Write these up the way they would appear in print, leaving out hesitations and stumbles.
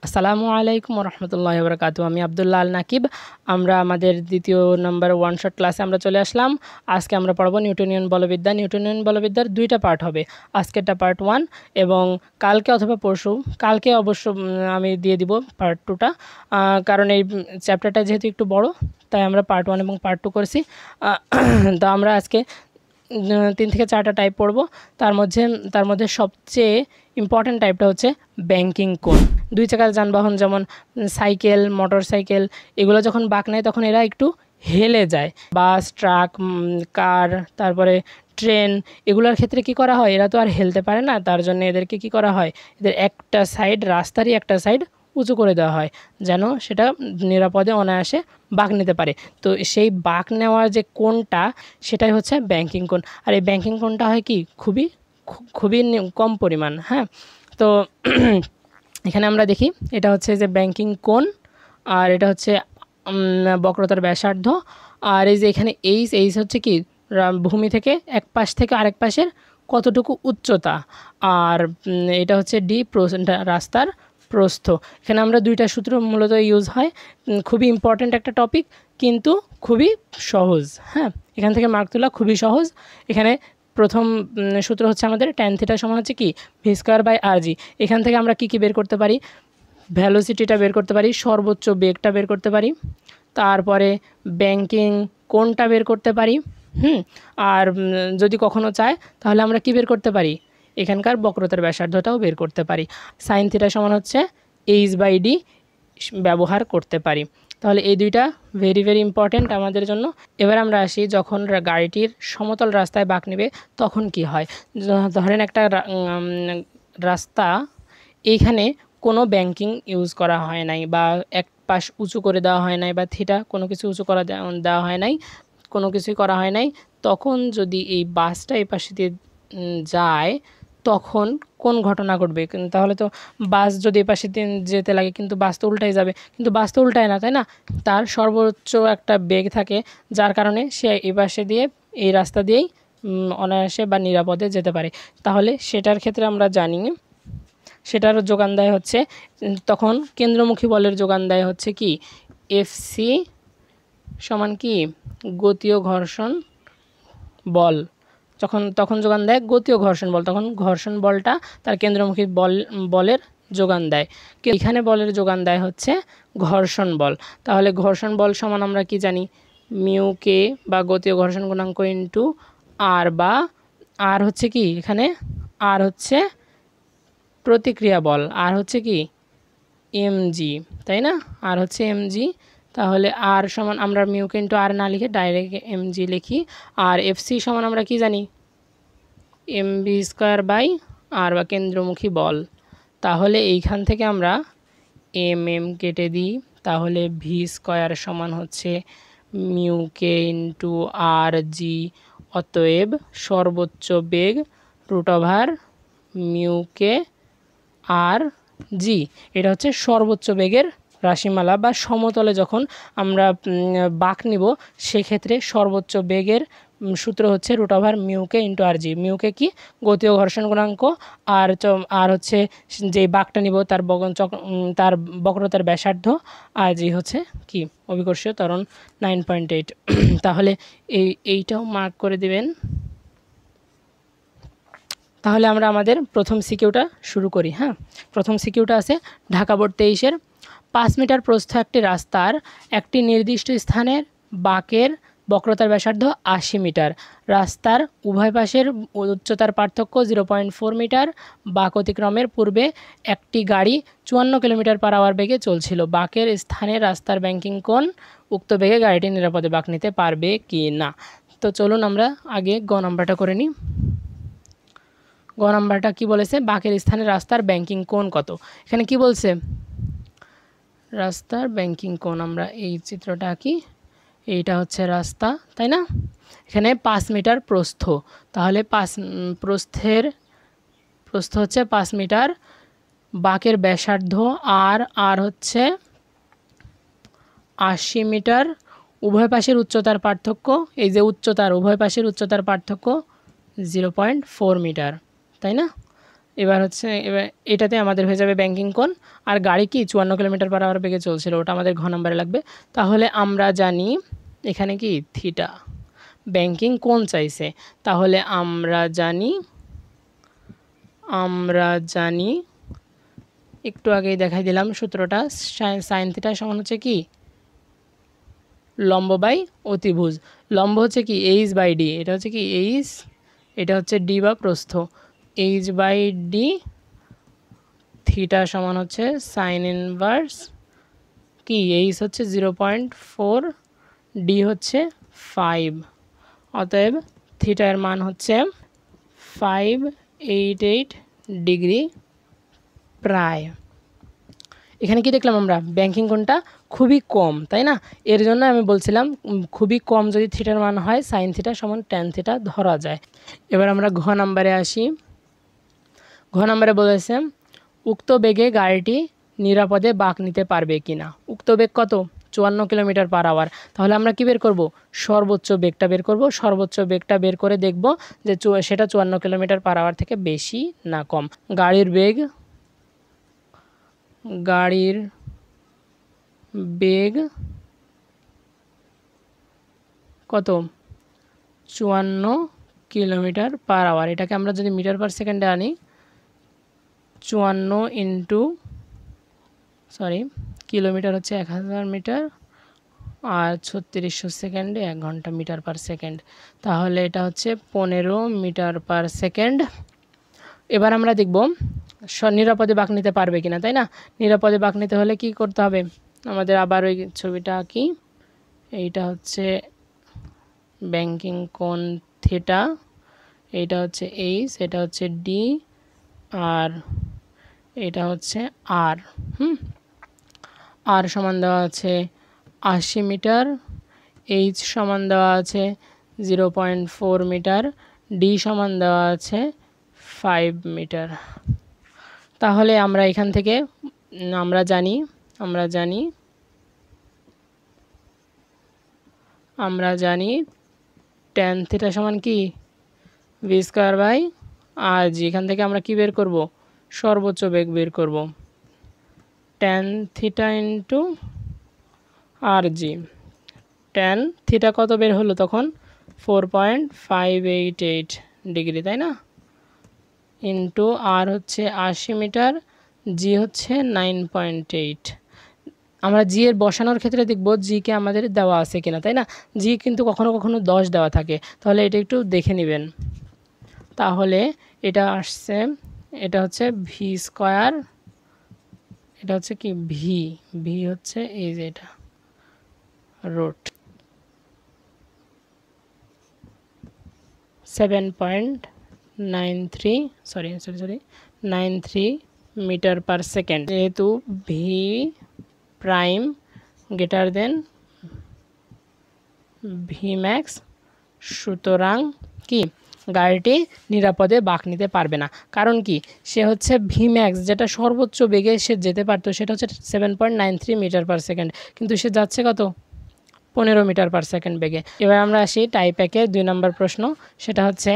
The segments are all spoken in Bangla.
আসসালামু আলাইকুম রহমতুল্লাহি ওয়া বারাকাতুহু। আমি আব্দুল্লাহ আল নাকিব। আমরা আমাদের দ্বিতীয় নম্বর ওয়ান শট ক্লাসে আমরা চলে আসলাম। আজকে আমরা পড়ব নিউটনিয়ান বলবিদ্যা। নিউটনিয়ান বলবিদ্যার দুইটা পার্ট হবে, আজকেরটা পার্ট 1 এবং কালকে অথবা পরশু, কালকে অবশ্য আমি দিয়ে দিব পার্ট 2টা, কারণ এই চ্যাপ্টারটা যেহেতু একটু বড় তাই আমরা পার্ট 1 এবং পার্ট 2 করেছি। তো আমরা আজকে 3 থেকে 4টা টাইপ পড়ব। তার মধ্যে সবচেয়ে ইম্পর্ট্যান্ট টাইপটা হচ্ছে ব্যাংকিং কোণ। দুই চাকার যানবাহন যেমন সাইকেল, মোটর সাইকেল, এগুলো যখন বাঁক নেয় তখন এরা একটু হেলে যায়। বাস, ট্রাক, কার, তারপরে ট্রেন, এগুলোর ক্ষেত্রে কি করা হয়, এরা তো আর হেলতে পারে না, তার জন্য এদেরকে কি করা হয়, এদের একটা সাইড, রাস্তারই একটা সাইড উঁচু করে দেওয়া হয় যেন সেটা নিরাপদে অনায়াসে বাঁক নিতে পারে। তো সেই বাঁক নেওয়ার যে কোণটা, সেটাই হচ্ছে ব্যাংকিং কোণ। আর এই ব্যাংকিং কোণটা হয় কি খুবই কম পরিমাণ। হ্যাঁ, তো এখানে আমরা দেখি এটা হচ্ছে যে ব্যাংকিং কোণ, আর এটা হচ্ছে বক্রতার ব্যাসার্ধ, আর এই যে এখানে এইচ হচ্ছে কি ভূমি থেকে এক পাশ থেকে আরেক পাশের কতটুকু উচ্চতা, আর এটা হচ্ছে ডি রাস্তার প্রস্থ। এখানে আমরা দুইটা সূত্র মূলত ইউজ হয়, খুবই ইম্পর্ট্যান্ট একটা টপিক কিন্তু খুবই সহজ। হ্যাঁ, এখান থেকে মার্ক তোলা খুবই সহজ। এখানে প্রথম সূত্র হচ্ছে আমাদের ট্যান থিটা সমান হচ্ছে কি ভি স্কয়ার বাই আর জি। এখান থেকে আমরা কি বের করতে পারি, ভ্যালোসিটিটা বের করতে পারি, সর্বোচ্চ বেগটা বের করতে পারি, তারপরে ব্যাংকিং কোণটা বের করতে পারি। আর যদি কখনো চায় তাহলে আমরা কি বের করতে পারি, এখানকার বক্রতার ব্যাসার্ধটাও বের করতে পারি। সাইন থিটা সমান হচ্ছে এইচ বাই ডি ব্যবহার করতে পারি। তাহলে এই দুইটা ভেরি ভেরি ইম্পর্ট্যান্ট আমাদের জন্য। এবার আমরা আসি, যখন গাড়িটির সমতল রাস্তায় বাঁক নেবে তখন কি হয়। ধরেন একটা রাস্তা, এইখানে কোনো ব্যাংকিং ইউজ করা হয় নাই, বা এক পাশ উঁচু করে দেওয়া হয় নাই, বা থিটা কোনো কিছু উঁচু করা দেওয়া হয় নাই, কোনো কিছুই করা হয় নাই, তখন যদি এই বাসটা এই পাশে দিয়ে যায় তখন কোন ঘটনা ঘটবে। তাহলে তো বাস যদি এই পাশে দিয়ে যেতে লাগে কিন্তু বাস তো উল্টাই যাবে, কিন্তু বাস তো উল্টায় না, তাই না? তার সর্বোচ্চ একটা বেগ থাকে, যার কারণে সে এই পাশে দিয়ে এই রাস্তা দিয়েই অনায়াসে বা নিরাপদে যেতে পারে। তাহলে সেটার ক্ষেত্রে আমরা জানি সেটার যোগান দেয় হচ্ছে, তখন কেন্দ্রমুখী বলের যোগান দেয় হচ্ছে কি এফসি সমান কি গতীয় ঘর্ষণ বল। তখন যোগান দেয় গতীয় ঘর্ষণ বল, তখন ঘর্ষণ বলটা তার কেন্দ্রমুখী বলের যোগান দেয়। এখানে বলের যোগান দেয় হচ্ছে ঘর্ষণ বল। তাহলে ঘর্ষণ বল সমান আমরা কি জানি, মিউ কে বা গতীয় ঘর্ষণ গুণাঙ্ক ইন্টু আর, বা আর হচ্ছে কি এখানে আর হচ্ছে প্রতিক্রিয়া বল, আর হচ্ছে কি এমজি, তাই না? আর হচ্ছে এমজি। তাহলে আর সমান আমরা মিউকে ইন্টু আর না লিখে ডাইরেক্ট এমজি লিখি। আর এফসি সমান আমরা কি জানি, এমবি স্কোয়ার বাই আর, বা কেন্দ্রমুখী বল। তাহলে এইখান থেকে আমরা এম কেটে দিই, তাহলে ভি স্কোয়ার সমান হচ্ছে মিউকে ইন্টু আর জি। অতএব সর্বোচ্চ বেগ √ মিউকে আর জি, এটা হচ্ছে সর্বোচ্চ বেগের রাশিমালা, বা সমতলে যখন আমরা বাঁক নিব সেক্ষেত্রে সর্বোচ্চ বেগের সূত্র হচ্ছে √ মিউকে ইন্টু আর জি। মিউকে কি গতীয় ঘর্ষণ গুণাঙ্ক, আর হচ্ছে যে বাঁকটা নিব তার বক্রতার ব্যাসার্ধ, আর জি হচ্ছে কি অভিকর্ষীয় ত্বরণ 9.8। তাহলে এইটাও মার্ক করে দিবেন। তাহলে আমরা আমাদের প্রথম সিকিউটা শুরু করি। হ্যাঁ, প্রথম সিকিউটা আছে ঢাকা বোর্ড 23-এর। 5 মিটার প্রস্থ একটি রাস্তার একটি নির্দিষ্ট স্থানের বাঁকের বক্রতার ব্যাসার্ধ 80 মিটার। রাস্তার উভয় পাশের উচ্চতার পার্থক্য 0.4 মিটার। বাঁক অতিক্রমের পূর্বে একটি গাড়ি 54 কিলোমিটার/আওয়ার বেগে চলছিল। বাঁকের স্থানে রাস্তার ব্যাংকিং কোণ, উক্ত বেগে গাড়িটি নিরাপদে বাঁক নিতে পারবে কি না। তো চলুন আমরা আগে গ নাম্বারটা করে নিই। গ নাম্বারটা কি বলেছে, বাঁকের স্থানে রাস্তার ব্যাংকিং কোণ কত। এখানে কি বলছে, রাস্তার ব্যাংকিং কোণ, আমরা এই চিত্রটা আঁকি, এইটা হচ্ছে রাস্তা, তাই না? এখানে 5 মিটার প্রস্থ, তাহলে প্রস্থ হচ্ছে 5 মিটার। বাঁকের ব্যাসার্ধ আর হচ্ছে 80 মিটার। উভয় পাশের উচ্চতার পার্থক্য, এই যে উচ্চতার উভয় পাশের উচ্চতার পার্থক্য 0.4 মিটার, তাই না? এবার এটাতে আমাদের হয়ে যাবে ব্যাংকিং কোণ। আর গাড়ি কি 54 কিলোমিটার পার আওয়ার বেগে চলছিল, ওটা আমাদের ঘ নম্বরে লাগবে। তাহলে আমরা জানি এখানে কি থিটা, ব্যাংকিং কোণ চাইছে, তাহলে আমরা জানি একটু আগেই দেখাই দিলাম সূত্রটা, সাইন থিটা সমান হচ্ছে কি লম্ব বাই অতিভুজ। লম্ব হচ্ছে কি এইচ বাই ডি, এটা হচ্ছে কি এইচ, এটা হচ্ছে ডি বা প্রস্থ, এইচ বাই ডি। থিটা সমান হচ্ছে সাইন ইনভার্স কি এইচ হচ্ছে 0.4, ডি হচ্ছে 5, অতএব থিটার মান হচ্ছে 588 ডিগ্রি প্রায়। এখানে কি দেখলাম আমরা, ব্যাংকিং কোণটা খুবই কম, তাই না? এর জন্য আমি বলছিলাম খুবই কম যদি থিটার মান হয় সাইন থিটা সমান ট্যান থিটা ধরা যায়। এবার আমরা ঘ নাম্বারে আসি। ঘ নাম্বারে বলেছে উক্ত বেগে গাড়িটি নিরাপদে বাঁক নিতে পারবে কিনা। উক্ত বেগ কত? 54 কিলোমিটার পার আওয়ার। তাহলে আমরা কি বের করব? সর্বোচ্চ বেগটা বের করব। সর্বোচ্চ বেগটা বের করে দেখব যে সেটা 54 কিলোমিটার পার আওয়ার থেকে বেশি না কম। গাড়ির বেগ কত? 54 কিলোমিটার পার আওয়ার। এটাকে আমরা যদি মিটার পার সেকেন্ডে আনি, 54 কিলোমিটার হচ্ছে 1000 মিটার, আর 3600 সেকেন্ডে 1 ঘন্টা মিটার পার সেকেন্ড। তাহলে এটা হচ্ছে 15 মিটার পার সেকেন্ড। এবার আমরা দেখব নিরাপদে বাঁক নিতে পারবে কিনা, তাই না? নিরাপদে বাঁক নিতে হলে কি করতে হবে? আমাদের আবার ওই ছবিটা আঁকি। এইটা হচ্ছে ব্যাংকিং কোণ থিটা, এইটা হচ্ছে এইচ, এটা হচ্ছে ডি, আর এটা হচ্ছে আর। আর সমান দেওয়া আছে 80 মিটার, এইচ সমান দেওয়া আছে 0.4 মিটার, ডি সমান দেওয়া আছে 5 মিটার। তাহলে আমরা এখান থেকে আমরা জানি ট্যান থিটা সমান কি ভি স্কয়ার বাই আর জি। এখান থেকে আমরা কি বের করব? সর্বোচ্চ বেগ বের করব, ট্যান থিটা ইন্টু আর জি। ট্যান থিটা কত বের হলো তখন? 4.588 ডিগ্রি, তাই না? ইন্টু আর হচ্ছে 80 মিটার, জি হচ্ছে 9.8। আমরা জি এর বসানোর ক্ষেত্রে দেখব জিকে আমাদের দেওয়া আছে কিনা, তাই না? জি কিন্তু কখনো কখনো 10 দেওয়া থাকে, তাহলে এটা একটু দেখে নেবেন। তাহলে এটা আসছে, এটা হচ্ছে ভি স্কয়ার, এটা হচ্ছে কি ভি হচ্ছে এই যে এটা রুট 7.93 মিটার পার সেকেন্ড। যেহেতু V prime greater than V max, সুতরাং কি গাড়িটি নিরাপদে বাঁক নিতে পারবে না। কারণ কি, সে হচ্ছে ভি ম্যাক্স যেটা সর্বোচ্চ বেগে সে যেতে পারতো সেটা হচ্ছে 7.93 মিটার পার সেকেন্ড, কিন্তু সে যাচ্ছে কত? 15 মিটার পার সেকেন্ড বেগে। এবার আমরা আসি টাইপ 1-এর 2 নম্বর প্রশ্ন। সেটা হচ্ছে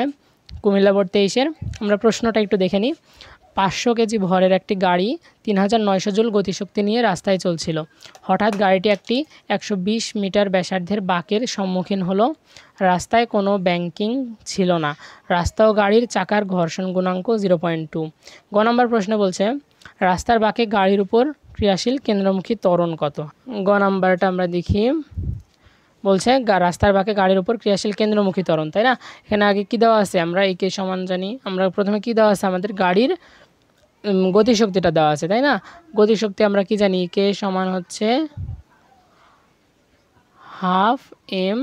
কুমিল্লা বোর্ড 23-এর। আমরা প্রশ্নটা একটু দেখে নিই। 500 কেজি ভরের একটি গাড়ি 3900 জুল গতিশক্তি নিয়ে রাস্তায় চলছিল। হঠাৎ গাড়িটি একটি 120 মিটার ব্যাসার্ধের বাঁকের সম্মুখীন হলো। রাস্তায় কোনো ব্যাংকিং ছিল না। রাস্তা ও গাড়ির চাকার ঘর্ষণ গুণাঙ্ক 0.2। গ নম্বর প্রশ্ন বলছে রাস্তার বাঁকে গাড়ির উপর ক্রিয়াশীল কেন্দ্রমুখী ত্বরণ কত। গ নম্বরটা আমরা দেখি, বলছে রাস্তার বাঁকে গাড়ির উপর ক্রিয়াশীল কেন্দ্রমুখী ত্বরণ, তাই না? এখানে আগে কি দেওয়া আছে? আমরা এই কে সমান জানি। আমরা প্রথমে কি দেওয়া আছে? আমাদের গাড়ির গতিশক্তিটা দেওয়া আছে, তাই না? গতিশক্তি আমরা কি জানি? কে সমান হচ্ছে হাফ এম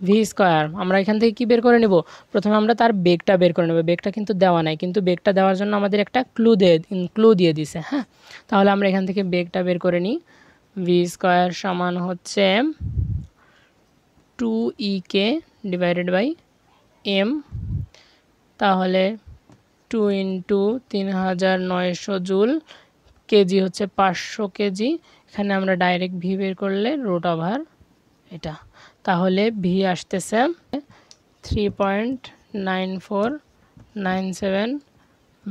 ভি স্কয়ার। আমরা এখান থেকে কি বের করে নেব? প্রথমে আমরা তার বেগটা বের করে নেব। বেগটা কিন্তু দেওয়া নাই, কিন্তু বেগটা দেওয়ার জন্য আমাদের একটা ক্লু দিয়ে দিছে। হ্যাঁ, তাহলে আমরা এখান থেকে বেগটা বের করে নিই। ভি স্কয়ার সমান হচ্ছে 2ek ডিভাইডেড বাই এম। তাহলে 2 ইন্টু 3900 জুল, কেজি হচ্ছে 500 কেজি। এখানে আমরা ডাইরেক্ট ভি বের করলে রুট ওভার এটা। তাহলে ভি আসতেছে 3.9497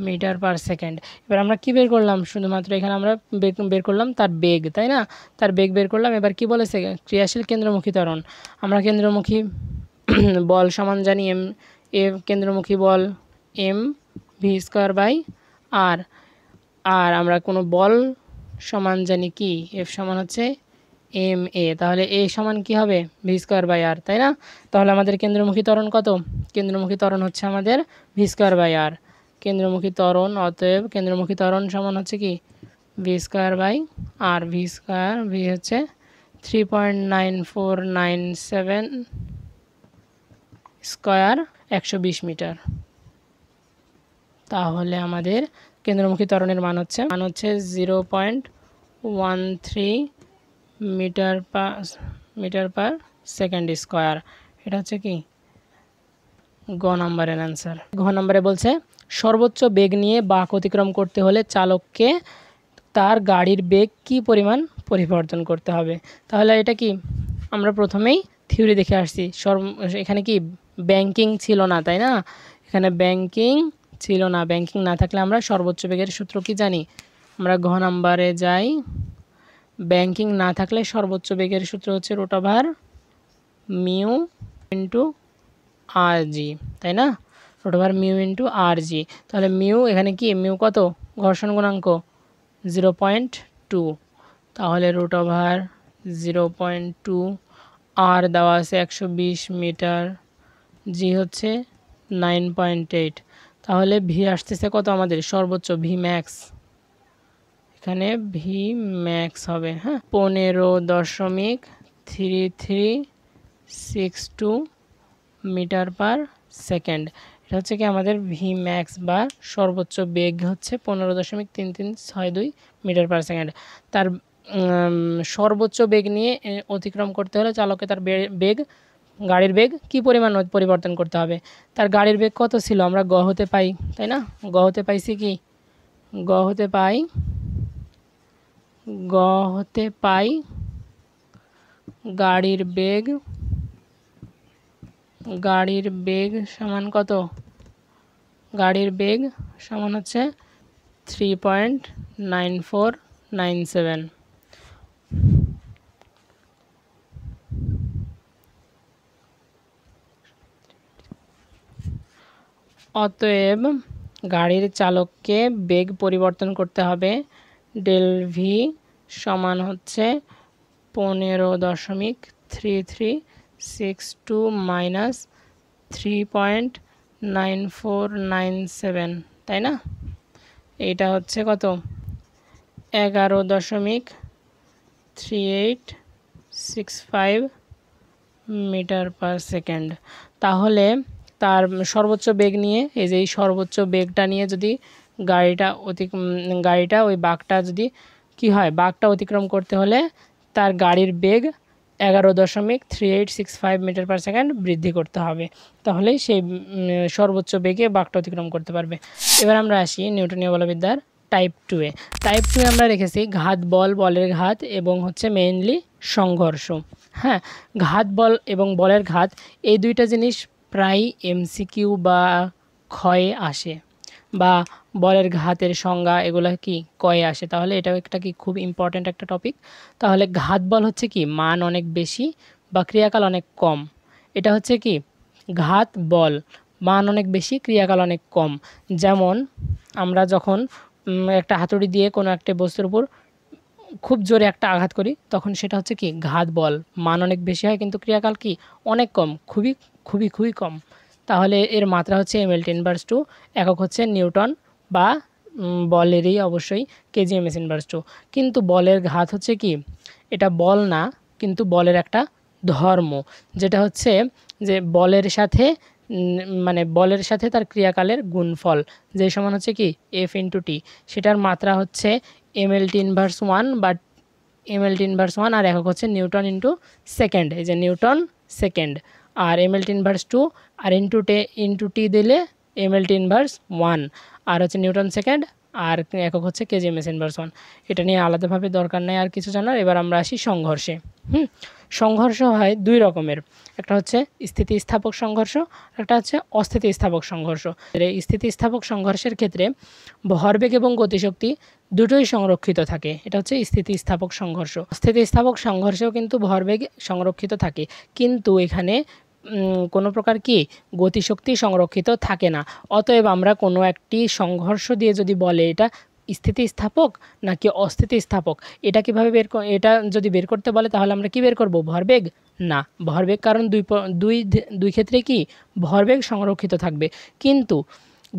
মিটার পার সেকেন্ড। এবার আমরা কি বের করলাম, শুধুমাত্র এখানে আমরা বের করলাম তার বেগ, তাই না? তার বেগ বের করলাম। এবার কি বলেছে, ক্রিয়াশীল কেন্দ্রমুখী ত্বরণ। আমরা কেন্দ্রমুখী বল সমান জানি এম, কেন্দ্রমুখী বল M V square by R. আর আমরা কোনো বল সমান জানি কি, এফ সমান হচ্ছে এম এ। তাহলে এ সমান কি হবে, ভি স্কোয়ার বাই আর, তাই না? তাহলে আমাদের কেন্দ্রমুখী ত্বরণ কত? কেন্দ্রমুখী ত্বরণ হচ্ছে আমাদের ভি স্কোয়ার বাই আর। কেন্দ্রমুখী ত্বরণ, অতএব কেন্দ্রমুখী ত্বরণ সমান হচ্ছে কি, V square by R. V square, V হচ্ছে 3.9497 স্কোয়ার 120 মিটার। তাহলে আমাদের কেন্দ্রমুখী ত্বরণের মান হচ্ছে 0.13 মিটার পার সেকেন্ড স্কোয়ার। এটা হচ্ছে কি গ নম্বরের অ্যান্সার। ঘ নম্বরে বলছে সর্বোচ্চ বেগ নিয়ে বাঁক অতিক্রম করতে হলে চালককে তার গাড়ির বেগ কি পরিমাণ পরিবর্তন করতে হবে। তাহলে এটা কি আমরা প্রথমেই থিওরি দেখে আসছি। এখানে কি ব্যাংকিং ছিল না, তাই না? এখানে ব্যাংকিং ছিল না। ব্যাংকিং না থাকলে আমরা সর্বোচ্চ বেগের সূত্র কি জানি? আমরা ঘ নম্বরে যাই। ব্যাংকিং না থাকলে সর্বোচ্চ বেগের সূত্র হচ্ছে √ মিউ ইন্টু আর জি, তাই না? √ ইন্টু আর জি। তাহলে মিউ এখানে কি, মিউ কত? ঘর্ষণ গুণাঙ্ক 0.2। তাহলে √ 0.2, আর দেওয়া আছে 120 মিটার, জি হচ্ছে 9.8। তাহলে ভি আসতেছে কত আমাদের, সর্বোচ্চ ভি ম্যাক্স। এখানে ভি ম্যাক্স হবে, হ্যাঁ, 15.3362 মিটার পার সেকেন্ড। এটা হচ্ছে কি আমাদের ভি ম্যাক্স বা সর্বোচ্চ বেগ হচ্ছে 15.3362 মিটার পার সেকেন্ড। তার সর্বোচ্চ বেগ নিয়ে অতিক্রম করতে হলে চালককে তার বেগ, গাড়ির বেগ কি পরিমাণ পরিবর্তন করতে হবে। তার গাড়ির বেগ কত ছিল আমরা গ হতে পাই, তাই না? গ হতে পাইছি কি, গ হতে পাই গাড়ির বেগ সমান কত? গাড়ির বেগ সমান হচ্ছে 3.9497। অতএব গাড়ির চালককে বেগ পরিবর্তন করতে হবে। ডেল ভি সমান হচ্ছে 15.3362 মাইনাস 3.9497, তাই না? এইটা হচ্ছে কত, 11.3865 মিটার পার সেকেন্ড। তাহলে তার সর্বোচ্চ বেগ নিয়ে, এই যে এই সর্বোচ্চ বেগটা নিয়ে যদি গাড়িটা ওই বাঁকটা যদি কি হয়, বাঁকটা অতিক্রম করতে হলে তার গাড়ির বেগ 11.3865 মিটার পার সেকেন্ড বৃদ্ধি করতে হবে। তাহলেই সেই সর্বোচ্চ বেগে বাঁকটা অতিক্রম করতে পারবে। এবার আমরা আসি নিউটনীয় বলবিদ্যার টাইপ 2-এ। টাইপ 2-এ আমরা রেখেছি ঘাত বল, বলের ঘাত এবং হচ্ছে মেইনলি সংঘর্ষ। হ্যাঁ, ঘাত বল এবং বলের ঘাত এই দুইটা জিনিস প্রায় এমসিকিউ বা ক্ষয়ে আসে, বা বলের ঘাতের সংজ্ঞা এগুলো কি কয়ে আসে। তাহলে এটাও একটা কি খুব ইম্পর্ট্যান্ট একটা টপিক। তাহলে ঘাত বল হচ্ছে কি মান অনেক বেশি বা ক্রিয়াকাল অনেক কম। এটা হচ্ছে কি ঘাত বল, মান অনেক বেশি, ক্রিয়াকাল অনেক কম। যেমন আমরা যখন একটা হাতুড়ি দিয়ে কোনো একটা বস্তুর উপর খুব জোরে একটা আঘাত করি, তখন সেটা হচ্ছে কি ঘাত বল, মান অনেক বেশি হয় কিন্তু ক্রিয়াকাল কি অনেক কম, খুবই খুবই খুবই কম। তাহলে এর মাত্রা হচ্ছে mL/2, একক হচ্ছে নিউটন বা বলেরই অবশ্যই kg/m²। কিন্তু বলের ঘাত হচ্ছে কি, এটা বল না কিন্তু বলের একটা ধর্ম, যেটা হচ্ছে যে বলের সাথে মানে বলের সাথে তার ক্রিয়াকালের গুণফল, যে সমান হচ্ছে কি F/T। সেটার মাত্রা হচ্ছে mL/1 বা mL/1, আর একক হচ্ছে নিউটন ইন্টু সেকেন্ড। এই যে নিউটন সেকেন্ড, আর mL/2 আর ইন্টু টি দিলে mL/1, আর হচ্ছে নিউটন সেকেন্ড, আর একক হচ্ছে kg/m²। এটা নিয়ে আলাদাভাবে দরকার নেই আর কিছু জানার। এবার আমরা আসি সংঘর্ষে। সংঘর্ষ হয় দুই রকমের, একটা হচ্ছে স্থিতিস্থাপক সংঘর্ষ, একটা হচ্ছে অস্থিতিস্থাপক সংঘর্ষ। স্থিতিস্থাপক সংঘর্ষের ক্ষেত্রে ভরবেগ এবং গতিশক্তি দুটোই সংরক্ষিত থাকে, এটা হচ্ছে স্থিতিস্থাপক সংঘর্ষ। স্থিতিস্থাপক সংঘর্ষেও কিন্তু ভরবেগ সংরক্ষিত থাকে, কিন্তু এখানে কোনো প্রকার কি গতিশক্তি সংরক্ষিত থাকে না। অতএব আমরা কোনো একটি সংঘর্ষ দিয়ে যদি বলে এটা স্থিতিস্থাপক নাকি অস্থিতিস্থাপক, এটা কিভাবে এটা যদি বের করতে বলে তাহলে আমরা কি বের করব? ভরবেগ না, ভরবেগ, কারণ দুই ক্ষেত্রে কি ভরবেগ সংরক্ষিত থাকবে কিন্তু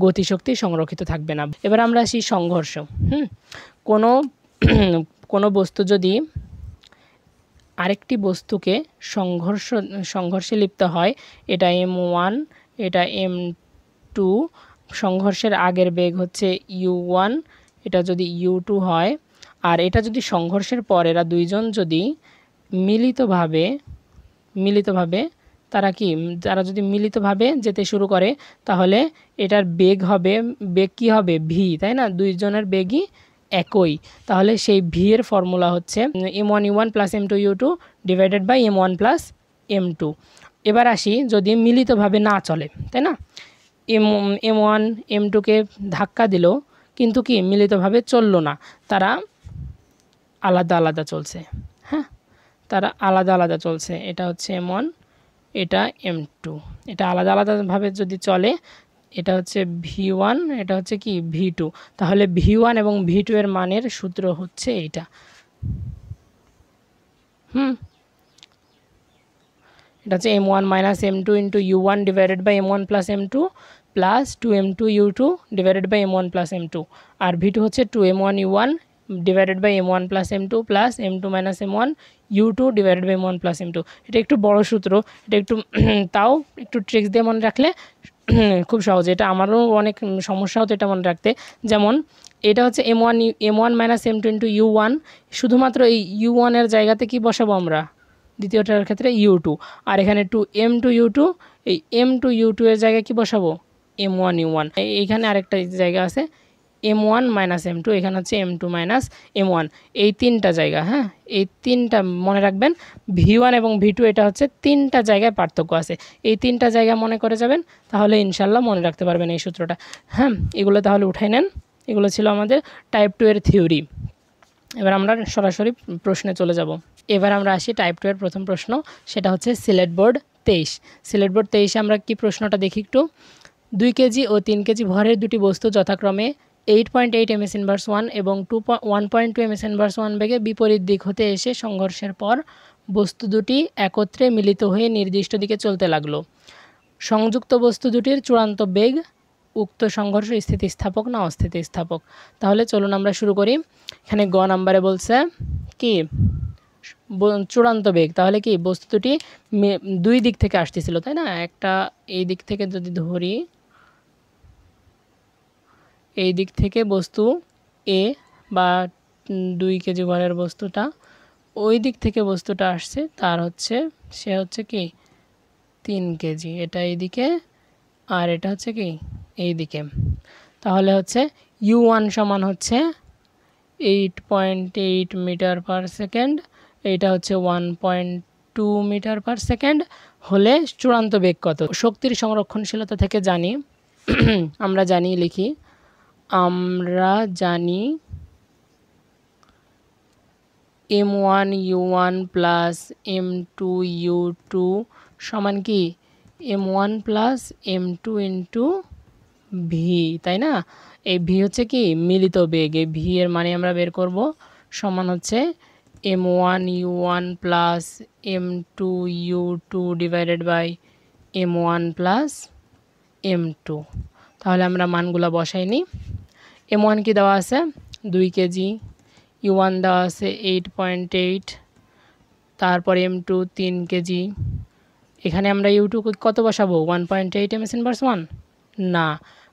গতিশক্তি সংরক্ষিত থাকবে না। এবার আমরা আসি সংঘর্ষ। কোনো কোনো বস্তু যদি আরেকটি বস্তুকে সংঘর্ষে লিপ্ত হয়, এটা M1, এটা M2, সংঘর্ষের আগের বেগ হচ্ছে U1, এটা যদি U2 হয়, আর এটা যদি সংঘর্ষের পর এরা দুইজন যদি মিলিতভাবে তারা যদি মিলিতভাবে যেতে শুরু করে, তাহলে এটার বেগ কি হবে? V, তাই না? দুইজনের বেগই একই, তাহলে সেই V এর ফর্মুলা হচ্ছে M1U1 plus M2U2 divided by M1 plus M2। এবার আসি যদি মিলিতভাবে না চলে, তাই না? M1 M2কে ধাক্কা দিল কিন্তু কি মিলিতভাবে চললো না, তারা আলাদা আলাদা চলছে। তারা আলাদা আলাদা চলছে, এটা হচ্ছে M1, এটা M2, এটা আলাদা আলাদাভাবে যদি চলে, এটা হচ্ছে V1, এটা হচ্ছে কি V2, তাহলে V1 এবং V2 এর মানের সূত্র হচ্ছে এইটা। এটা হচ্ছে M1 minus M2 into U1 divided by M1 plus M2 plus 2M2U2 divided by M1 plus M2, আর V2 হচ্ছে 2M1U1 divided by M1 plus M2 plus M2 minus M1 U2 divided by M1 plus M2। এটা একটু বড় সূত্র, এটা একটু তাও একটু ট্রিক্স দিয়ে মনে রাখলে খুব সহজ। এটা আমারও অনেক সমস্যা হতো এটা মনে রাখতে। যেমন এটা হচ্ছে M1 minus M2 into U1, শুধুমাত্র এই U1 এর জায়গাতে কি বসাবো আমরা? দ্বিতীয়টার ক্ষেত্রে U2, আর এখানে 2M2U2, এই M2U2 এর জায়গায় কি বসাবো? M1U1। এইখানে আরেকটা জায়গা আছে M1 মাইনাস M2, এখানে হচ্ছে M2 মাইনাস M1, এই তিনটা জায়গা। এই তিনটা মনে রাখবেন, V1 এবং V2 এটা হচ্ছে তিনটা জায়গায় পার্থক্য আছে, এই তিনটা জায়গা মনে করে যাবেন, তাহলে ইনশাল্লাহ মনে রাখতে পারবেন এই সূত্রটা। এগুলো তাহলে উঠাই নেন। এগুলো ছিল আমাদের টাইপ 2 এর থিওরি। এবার আমরা সরাসরি প্রশ্নে চলে যাব। এবার আমরা আসি টাইপ 2 এর প্রথম প্রশ্ন, সেটা হচ্ছে সিলেট বোর্ড 23। সিলেট বোর্ড 23 আমরা কি প্রশ্নটা দেখি একটু। 2 কেজি ও 3 কেজি ভরের দুটি বস্তু যথাক্রমে 8.8 ms ইনভার্স 1 এবং 1.2 ms ইনভার্স 1 বেগে বিপরীত দিক হতে এসে সংঘর্ষের পর বস্তু দুটি একত্রে মিলিত হয়ে নির্দিষ্ট দিকে চলতে লাগলো। সংযুক্ত বস্তু দুটির চূড়ান্ত বেগ উক্ত সংঘর্ষ স্থিতিস্থাপক না অস্থিতিস্থাপক? তাহলে চলুন আমরা শুরু করি। এখানে গ নাম্বারে বলছে কি চূড়ান্ত বেগ, তাহলে কি বস্তু দুটি দুই দিক থেকে আসতেছিল, তাই না? একটা এই দিক থেকে যদি ধরি, এই দিক থেকে বস্তু A বা 2 কেজি ভরের বস্তুটা, ওই দিক থেকে বস্তুটা আসছে, তার হচ্ছে সে হচ্ছে কি 3 কেজি, এটা এইদিকে আর এটা হচ্ছে কি এই দিকে। তাহলে হচ্ছে U1 সমান হচ্ছে 8.8 মিটার পার সেকেন্ড, এইটা হচ্ছে 1.2 মিটার পার সেকেন্ড হলে চূড়ান্ত বেগ কত? শক্তির সংরক্ষণশীলতা থেকে জানি আমরা জানি M1U1 প্লাস M2U2 সমান কি M1 plus M2 into V, তাই না? এই V হচ্ছে কি মিলিত বেগ, এই V এর মানে আমরা বের করব, সমান হচ্ছে M1U1 plus M2U2 divided by M1 plus M2। তাহলে আমরা মানগুলো বসাই নিই। M1 কি দেওয়া আছে 2 কেজি, U1 দেওয়া আছে 8.8, তারপর M2 3 কেজি, এখানে আমরা U2 কত বসাবো? 1.8 ms ইনভার্স 1 না,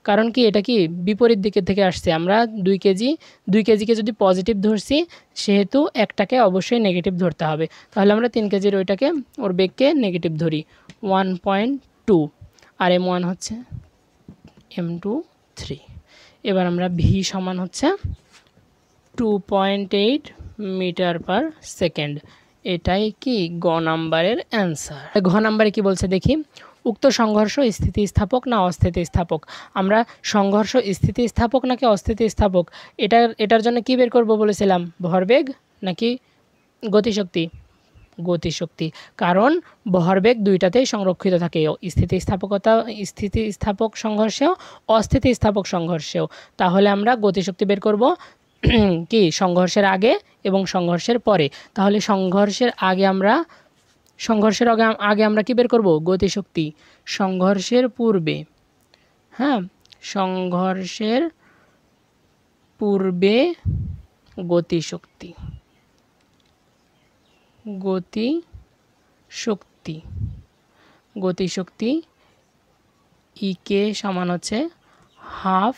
কারণ কি এটা কি বিপরীত দিকে থেকে আসছে। আমরা 2 কেজিকে যদি পজিটিভ ধরছি, সেহেতু একটাকে অবশ্যই নেগেটিভ ধরতে হবে, তাহলে আমরা 3 কেজির ওইটাকে ওর বেগকে নেগেটিভ ধরি 1.2, আর M1 হচ্ছে M2 3। এবার আমরা V সমান হচ্ছে 2.8 মিটার পার সেকেন্ড, এটাই কি গ নাম্বারের অ্যান্সার। ঘ নাম্বারে কি বলছে দেখি, উক্ত সংঘর্ষ স্থিতিস্থাপক না অস্থিতিস্থাপক। আমরা সংঘর্ষ স্থিতিস্থাপক নাকি অস্থিতিস্থাপক এটার জন্য কি বের করব বলেছিলাম, ভরবেগ নাকি গতিশক্তি? গতিশক্তি, কারণ ভরবেগ দুইটাতেই সংরক্ষিত থাকে, স্থিতিস্থাপক সংঘর্ষেও অস্থিতিস্থাপক সংঘর্ষেও। তাহলে আমরা গতিশক্তি বের করব কি সংঘর্ষের আগে এবং সংঘর্ষের পরে। তাহলে সংঘর্ষের আগে আমরা কি বের করব, গতিশক্তি। সংঘর্ষের পূর্বে, হ্যাঁ, সংঘর্ষের পূর্বে গতিশক্তি, গতিশক্তি ইকে সমান হচ্ছে half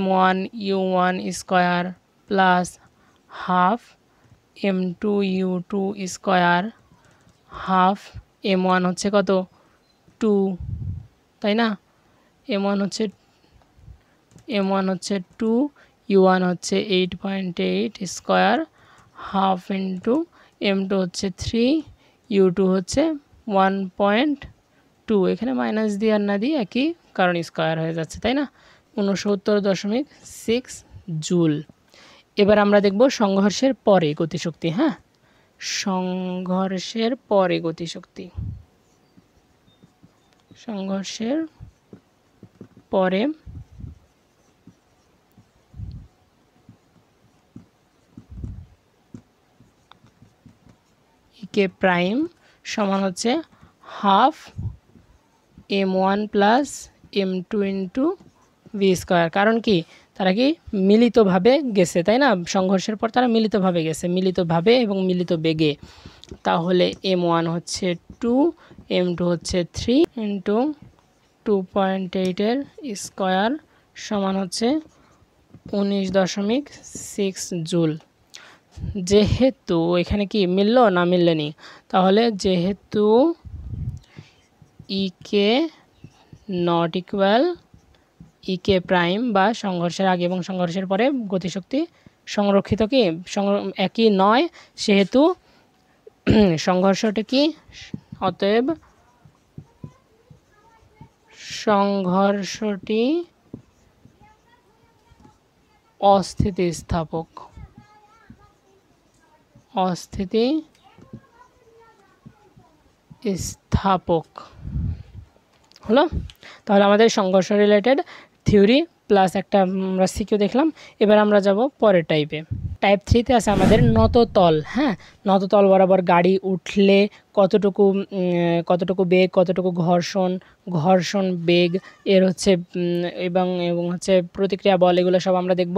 m1u1 square plus half m2u2 square, half m1 হচ্ছে কত 2, তাই না? m1 হচ্ছে 2, u1 হচ্ছে 8.8 স্কয়ার, হাফ ইন্টু m2 হচ্ছে 3, u2 হচ্ছে 1.2, এখানে মাইনাস দিয়ে আর না দিয়ে একই, কারণ স্কয়ার হয়ে যাচ্ছে, তাই না? 69.6 জুল। এবার আমরা দেখব সংঘর্ষের পরে গতিশক্তি। হ্যাঁ, সংঘর্ষের পরে গতিশক্তি, সংঘর্ষের পরে কে প্রাইম সমান হচ্ছে half m1 plus m2 into V square. কারণ কি, তারা কি মিলিতভাবে গেছে, তাই না? সংঘর্ষের পর তারা মিলিতভাবে গেছে, মিলিতভাবে এবং মিলিত বেগে। তাহলে m1 হচ্ছে 2, m2 হচ্ছে 3 ইন্টু 2.8 স্কয়ার সমান হচ্ছে 19.6 জুল। যেহেতু এখানে কি মিলল না মিললেনি, তাহলে যেহেতু ইকে নট ইকুয়াল ইকে প্রাইম বা সংঘর্ষের আগে এবং সংঘর্ষের পরে গতিশক্তি সংরক্ষিত কি একই নয়, সেহেতু সংঘর্ষটা কি, অতএব সংঘর্ষটি অস্থিতিস্থাপক হলো। তাহলে আমাদের সংঘর্ষ রিলেটেড থিওরি প্লাস একটা আমরা সিকিউ দেখলাম। এবার আমরা যাব পরের টাইপে। টাইপ 3তে আছে আমাদের নততল। হ্যাঁ, নততল বরাবর গাড়ি উঠলে কতটুকু বেগ, কতটুকু ঘর্ষণ বেগ এর হচ্ছে এবং হচ্ছে প্রতিক্রিয়া বল, এগুলো সব আমরা দেখব।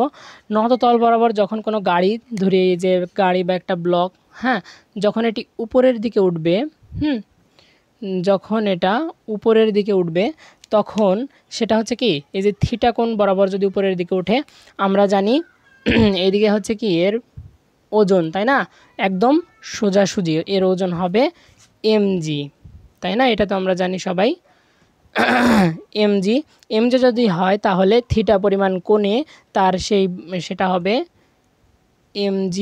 নততল বরাবর যখন কোনো গাড়ি ধরে, যে গাড়ি বা একটা ব্লক, হ্যাঁ, যখন এটি উপরের দিকে উঠবে, যখন এটা উপরের দিকে উঠবে তখন সেটা হচ্ছে কি, এই যে থিটা কোণ বরাবর যদি উপরের দিকে ওঠে, আমরা জানি এইদিকে হচ্ছে কি এর ওজন, তাই না? একদম সোজাসুজি এর ওজন হবে mg, তাই না? এটা তো আমরা জানি সবাই mg যদি হয় তাহলে থিটা পরিমাণ কোণে তার সেটা হবে mg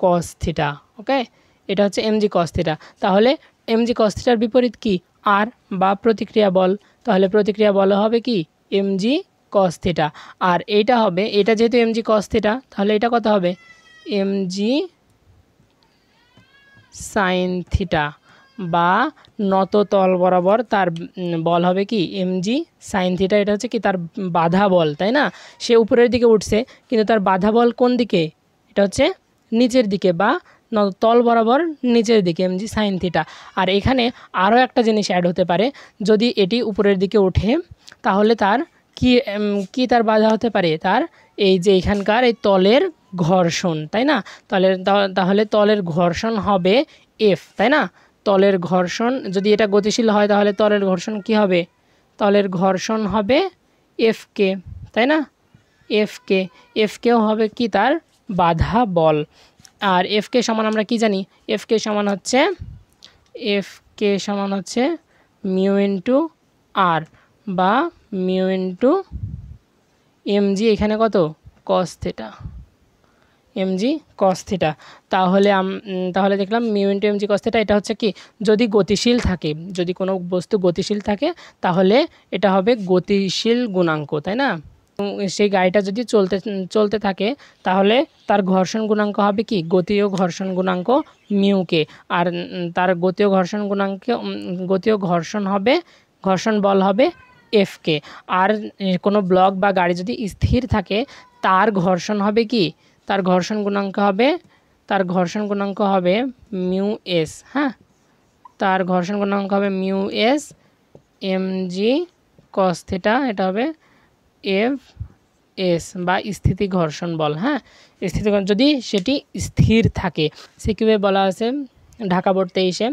cos থিটা। ওকে, এটা হচ্ছে mg cos থিটা। তাহলে mg cos থিটার বিপরীত কি, আর বা প্রতিক্রিয়া বল। তাহলে প্রতিক্রিয়া বল হবে কি mg cos থিটা। আর এইটা হবে, এটা যেহেতু mg cos থিটা, তাহলে এটা কত হবে mg sin থিটা, বা নততল বরাবর তার বল হবে কি mg sin থিটা। এটা হচ্ছে কি তার বাধা বল, তাই না? সে উপরের দিকে উঠছে কিন্তু তার বাধা বল কোন দিকে, এটা হচ্ছে নিচের দিকে বা তল বরাবর নিচের দিকে, mg sin থিটা। আর এখানে আরও একটা জিনিস অ্যাড হতে পারে, যদি এটি উপরের দিকে ওঠে তাহলে তার কি তার বাধা হতে পারে, তার এই যে এখানকার এই তলের ঘর্ষণ, তাই না? তাহলে তলের ঘর্ষণ হবে F, তাই না? তলের ঘর্ষণ, যদি এটা গতিশীল হয় তাহলে তলের ঘর্ষণ কি হবে, তলের ঘর্ষণ হবে Fk, তাই না? Fkও হবে কি তার বাধা বল। আর Fk সমান আমরা কি জানি, Fk সমান হচ্ছে মিউ ইন্টু আর বা মিউ ইন্টু mg, এখানে কত cos theta, mg cos theta. তাহলে দেখলাম mu into mg cos theta এটা হচ্ছে কি, যদি গতিশীল থাকে, যদি কোনো বস্তু গতিশীল থাকে তাহলে এটা হবে গতিশীল গুণাঙ্ক, তাই না? সেই গাড়িটা যদি চলতে থাকে তাহলে তার ঘর্ষণ গুণাঙ্ক হবে কি, গতীয় ঘর্ষণ গুণাঙ্ক মিউকে। আর তার গতীয় ঘর্ষণ হবে, ঘর্ষণ বল হবে এফকে। আর কোনো ব্লক বা গাড়ি যদি স্থির থাকে তার ঘর্ষণ হবে কি, তার ঘর্ষণ গুণাঙ্ক হবে মিউ এস। হ্যাঁ, তার ঘর্ষণ গুণাঙ্ক হবে mu S mg cos theta, এটা হবে এফ এস বা স্থিতি ঘর্ষণ বল। হ্যাঁ, স্থিতি যদি সেটি স্থির থাকে। সিকিউবে বলা আছে ঢাকা বোর্ড 23-এ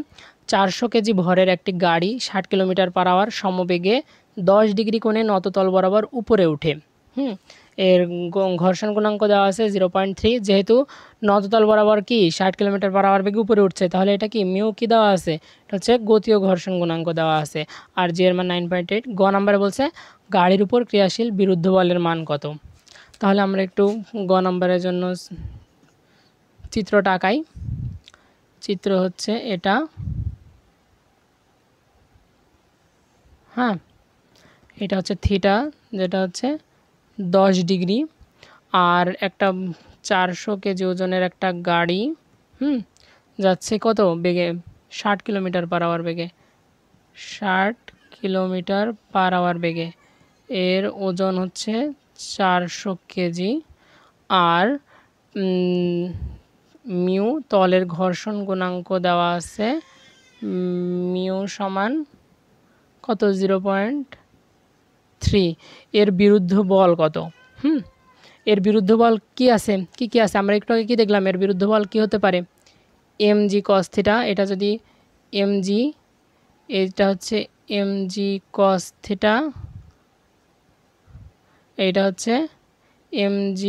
400 কেজি ভরের একটি গাড়ি 60 কিলোমিটার/আওয়ার সমবেগে 10 ডিগ্রি কোণে নততল বরাবর উপরে ওঠে। এর ঘর্ষণ গুণাঙ্ক দেওয়া আছে 0.3। যেহেতু নততল বরাবর কি 60 কিলোমিটার/আওয়ার বেগে উপরে উঠছে, তাহলে এটা কি মিউ কি দেওয়া আছে, এটা হচ্ছে গতীয় ঘর্ষণ গুণাঙ্ক দেওয়া আছে। আর জি এর মান 9.8। গ নাম্বারে বলছে গাড়ির উপর ক্রিয়াশীল বিরুদ্ধ বলের মান কত। তাহলে আমরা একটু গ নাম্বারের জন্য চিত্রটা আঁকাই। চিত্র হচ্ছে এটা। হ্যাঁ, এটা হচ্ছে থিটা, যেটা হচ্ছে 10 ডিগ্রি। আর একটা 400 কেজি ওজনের একটা গাড়ি যাচ্ছে কত বেগে, 60 কিলোমিটার/আওয়ার বেগে, 60 কিলোমিটার/আওয়ার বেগে। এর ওজন হচ্ছে 400 কেজি। আর মিউ তলের ঘর্ষণ গুণাঙ্ক দেওয়া আছে, মিউ সমান কত 0.3। এর বিরুদ্ধ বল কত? এর বিরুদ্ধ বল কি আছে, কি আছে আমরা একটু আগে কি দেখলাম, এর বিরুদ্ধ বল কি হতে পারে, mg cos থিটা। এটা যদি mg, এটা হচ্ছে mg cos থিটা, এইটা হচ্ছে mg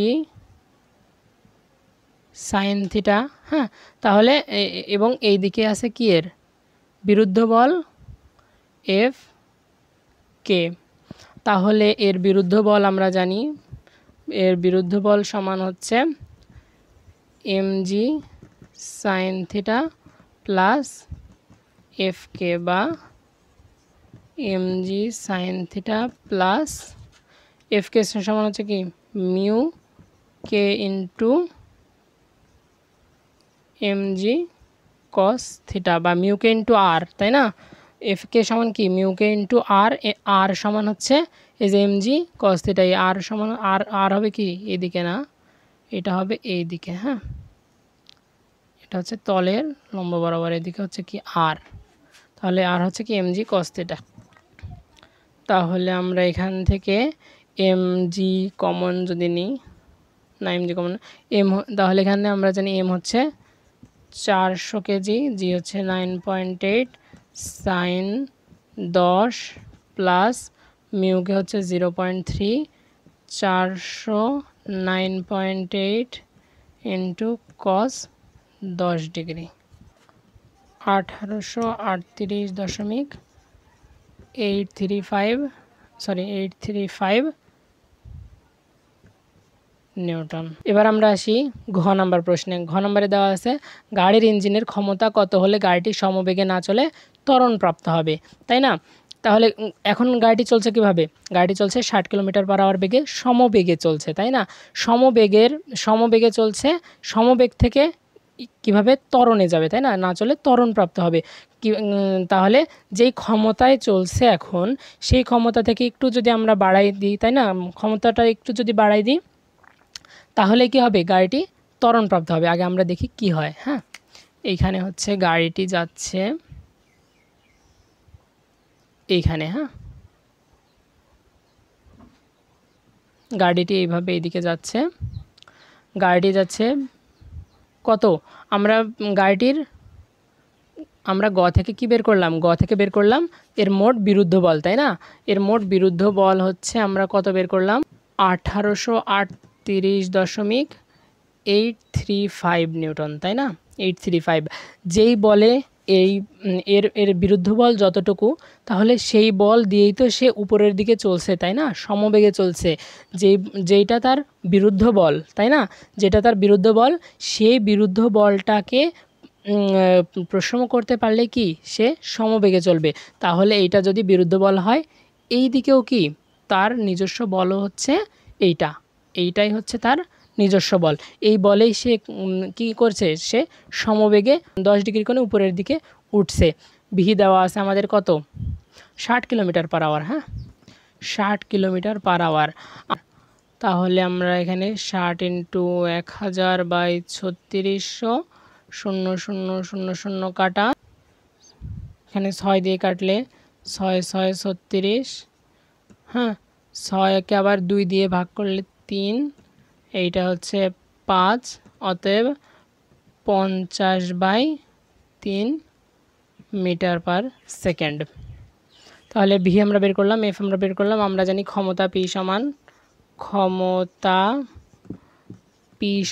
sin থিটা। হ্যাঁ, তাহলে এবং এই দিকে আছে কি এর বিরুদ্ধ বল এফ কে। তাহলে এর বিরুদ্ধ বল আমরা জানি, এর বিরুদ্ধ বল সমান হচ্ছে mg sin theta plus F K, বা mg sin theta plus F K সমান হচ্ছে কি mu K into mg cos theta, বা মিউ কে ইন্টু আর, তাই না? এফ কে সমান কি মিউ কে ইন্টু আর, আর সমান হচ্ছে এই যে mg cos থিটা। এই আর সমান আর হবে কি এদিকে না, এটা হবে এই দিকে। হ্যাঁ, এটা হচ্ছে তলের লম্ব বরাবর, এদিকে হচ্ছে কি আর, তাহলে আর হচ্ছে কি mg cos থিটা। তাহলে আমরা এখান থেকে mg কমন যদি নিই, না mg কমন এম, তাহলে এখানে আমরা জানি m হচ্ছে 400 কেজি, জি হচ্ছে 9.8, সাইন 10 প্লাস মিউকে হচ্ছে 0.3, 400 9.8 ইন্টু কস 10 ডিগ্রি, 1838.835 নিউটন। এবার আমরা আসি ঘ নাম্বার প্রশ্নে। ঘ নাম্বারে দেওয়া আছে গাড়ির ইঞ্জিনের ক্ষমতা কত হলে গাড়িটি সমবেগে না চলে ত্বরণ প্রাপ্ত হবে, তাই না? তাহলে এখন গাড়িটি চলছে কিভাবে, গাড়িটি চলছে 60 কিলোমিটার/আওয়ার বেগে, সমবেগে চলছে, তাই না? সমবেগে চলছে, সমবেগ থেকে কিভাবে ত্বরণে যাবে, তাই না? না চলে ত্বরণ প্রাপ্ত হবে কি, তাহলে যেই ক্ষমতায় চলছে এখন, সেই ক্ষমতা থেকে একটু যদি আমরা বাড়াই দিই, তাই না, ক্ষমতাটা একটু যদি বাড়াই দিই তাহলে কি হবে, গাড়িটি ত্বরণ প্রাপ্ত হবে। আগে আমরা দেখি কি হয়। হ্যাঁ, এইখানে হচ্ছে গাড়িটি যাচ্ছে এইখানে। হ্যাঁ, গাড়িটি এইভাবে এইদিকে যাচ্ছে, গাড়িটি যাচ্ছে কত, আমরা গ থেকে কি বের করলাম, গ থেকে বের করলাম এর মোট বিরুদ্ধ বল, তাই না? এর মোট বিরুদ্ধ বল হচ্ছে আমরা কত বের করলাম, 1838.835 নিউটন, তাই না? 835। যেই বলে এই এর এর বিরুদ্ধ বল যতটুকু, তাহলে সেই বল দিয়েই তো সে উপরের দিকে চলছে, তাই না? সমবেগে চলছে। যেইটা তার বিরুদ্ধ বল, তাই না? যেটা তার বিরুদ্ধ বল, সেই বিরুদ্ধ বলটাকে প্রশম করতে পারলে কি সে সমবেগে চলবে। তাহলে এইটা যদি বিরুদ্ধ বল হয়, এই দিকেও কি তার নিজস্ব বলও হচ্ছে এইটাই হচ্ছে তার নিজস্ব বল। এই বলেই সে কি করছে, সে সমবেগে 10 ডিগ্রি কোণে উপরের দিকে উঠছে। ভি দেওয়া আছে আমাদের কত, 60 কিলোমিটার পার আওয়ার। হ্যাঁ, 60 কিলোমিটার পার আওয়ার। তাহলে আমরা এখানে 60 ইন্টু 1000/3600, 0000 কাটা, এখানে 6 দিয়ে কাটলে 6 6 36। হ্যাঁ, 6কে আবার 2 দিয়ে ভাগ করলে 3, এইটা হচ্ছে 5। অতএব 50/3 মিটার পার সেকেন্ড। তাহলে ভি আমরা বের করলাম, এফ আমরা বের করলাম। আমরা জানি ক্ষমতা পি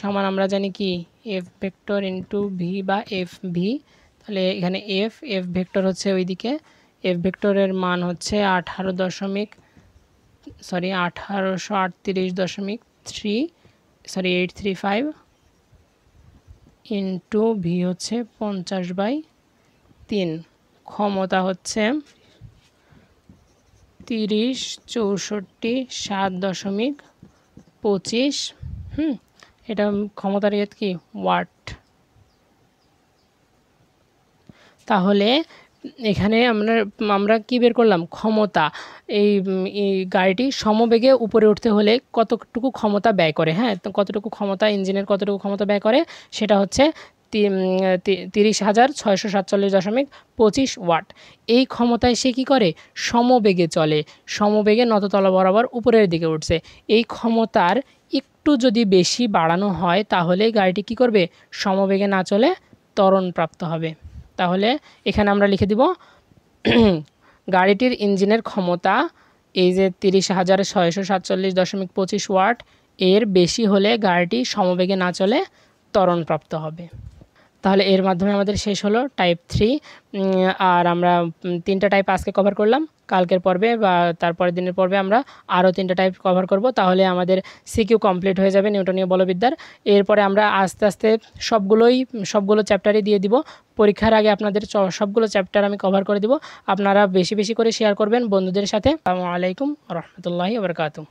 সমান আমরা জানি কি এফ ভেক্টর ইন্টু ভি বা এফ ভি। তাহলে এখানে এফ ভেক্টর হচ্ছে ওইদিকে, এফ ভেক্টরের মান হচ্ছে 835 ইন্টু ভি হচ্ছে 50/3। ক্ষমতা হচ্ছে 30 64 7.25। এটা ক্ষমতার ইয়ে কি ওয়াট। তাহলে এখানে আমরা কি বের করলাম, ক্ষমতা। এই গাড়িটি সমবেগে উপরে উঠতে হলে কতটুকু ক্ষমতা ব্যয় করে। হ্যাঁ, তো কতটুকু ক্ষমতা, ইঞ্জিনের কতটুকু ক্ষমতা ব্যয় করে, সেটা হচ্ছে 30,647.25 ওয়াট। এই ক্ষমতায় সে কী করে, সমবেগে চলে, সমবেগে নততলা বরাবর উপরের দিকে উঠছে। এই ক্ষমতার একটু যদি বেশি বাড়ানো হয়, তাহলে গাড়িটি কি করবে, সমবেগে না চলে ত্বরণপ্রাপ্ত হবে। তাহলে এখানে আমরা লিখে দিব গাড়িটির ইঞ্জিনের ক্ষমতা এই যে 30,647.25 ওয়াট, এর বেশি হলে গাড়িটি সমবেগে না চলে ত্বরণপ্রাপ্ত হবে। তাহলে এর মাধ্যমে আমাদের শেষ হলো টাইপ 3। আর আমরা 3টা টাইপ আজকে কভার করলাম। কালকের পর্বে বা তারপরের দিনের পর্বে আমরা আরও 3টা টাইপ কভার করব। তাহলে আমাদের সিকিউ কমপ্লিট হয়ে যাবে নিউটনীয় বলবিদ্যার। এরপরে আমরা আস্তে আস্তে সবগুলো চ্যাপ্টারই দিয়ে দিব। পরীক্ষার আগে আপনাদের সবগুলো চ্যাপ্টার আমি কভার করে দিব। আপনারা বেশি বেশি করে শেয়ার করবেন বন্ধুদের সাথে। আসসালামু আলাইকুম রহমতুল্লাহি ওয়া বারাকাতুহু।